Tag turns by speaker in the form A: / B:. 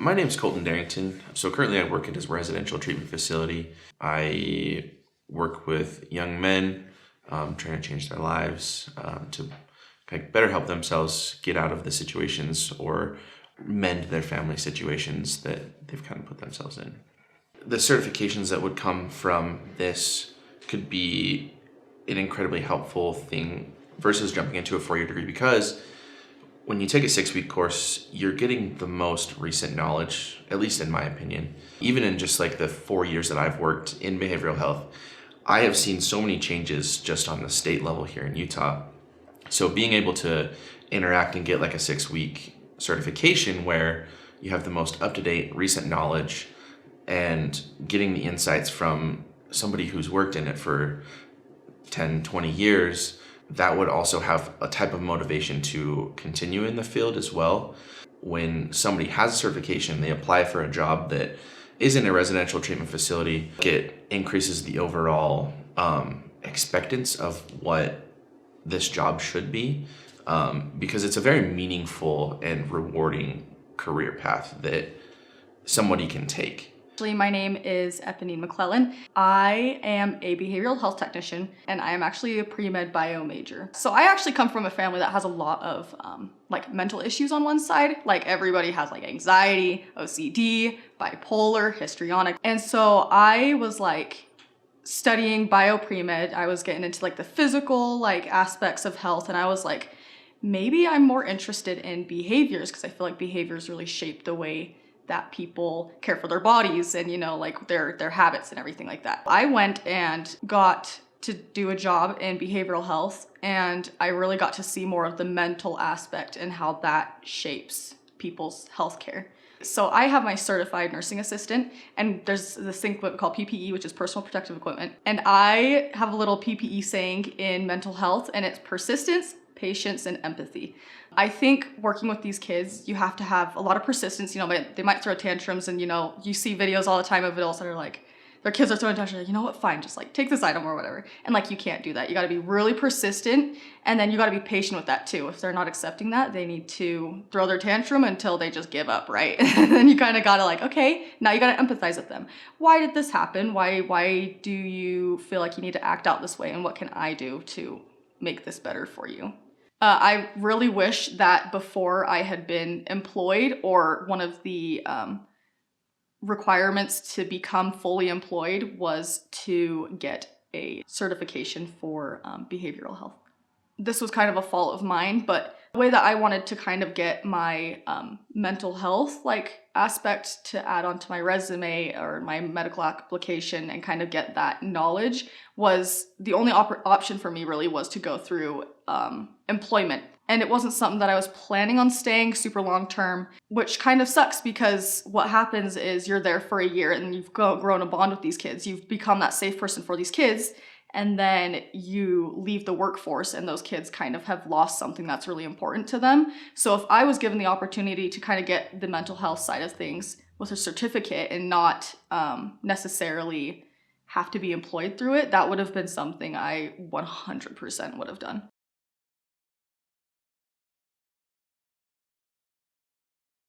A: My name's Colton Darrington. So currently I work at his residential treatment facility. I work with young men trying to change their lives to kind of better help themselves get out of the situations or mend their family situations that they've kind of put themselves in. The certifications that would come from this could be an incredibly helpful thing versus jumping into a 4-year degree, because when you take a 6-week course, you're getting the most recent knowledge, at least in my opinion. Even in just like the 4 years that I've worked in behavioral health, I have seen so many changes just on the state level here in Utah. So being able to interact and get like a 6-week certification where you have the most up-to-date recent knowledge and getting the insights from somebody who's worked in it for 10, 20 years, that would also have a type of motivation to continue in the field as well. When somebody has a certification, they apply for a job that is in a residential treatment facility, it increases the overall expectance of what this job should be, because it's a very meaningful and rewarding career path that somebody can take.
B: My name is Eponine McClellan. I am a behavioral health technician, and I am actually a pre-med bio major. So I actually come from a family that has a lot of like mental issues on one side. Like everybody has like anxiety, OCD, bipolar, histrionic. And so I was like studying bio pre-med. I was getting into like the physical like aspects of health, and I was like, maybe I'm more interested in behaviors, because I feel like behaviors really shape the way that people care for their bodies and, you know, like their habits and everything like that. I went and got to do a job in behavioral health, and I really got to see more of the mental aspect and how that shapes people's healthcare. So I have my certified nursing assistant, and there's this thing called PPE, which is personal protective equipment. And I have a little PPE saying in mental health, and it's persistence, patience, and empathy. I think working with these kids, you have to have a lot of persistence. You know, they might throw tantrums, and you know, you see videos all the time of adults that are like, their kids are throwing tantrums, like, you know what, fine, just like take this item or whatever. And like, you can't do that. You gotta be really persistent, and then you gotta be patient with that too. If they're not accepting that, they need to throw their tantrum until they just give up, right? And then you kind of gotta like, okay, now you gotta empathize with them. Why did this happen? Why do you feel like you need to act out this way? And what can I do to make this better for you? I really wish that before I had been employed, or one of the requirements to become fully employed was to get a certification for behavioral health. This was kind of a fault of mine, but the way that I wanted to kind of get my mental health like aspect to add onto my resume or my medical application and kind of get that knowledge was the only option for me really was to go through employment. And it wasn't something that I was planning on staying super long term, which kind of sucks, because what happens is you're there for a year and you've grown a bond with these kids. You've become that safe person for these kids, and then you leave the workforce and those kids kind of have lost something that's really important to them. So if I was given the opportunity to kind of get the mental health side of things with a certificate and not necessarily have to be employed through it, that would have been something I 100% would have done.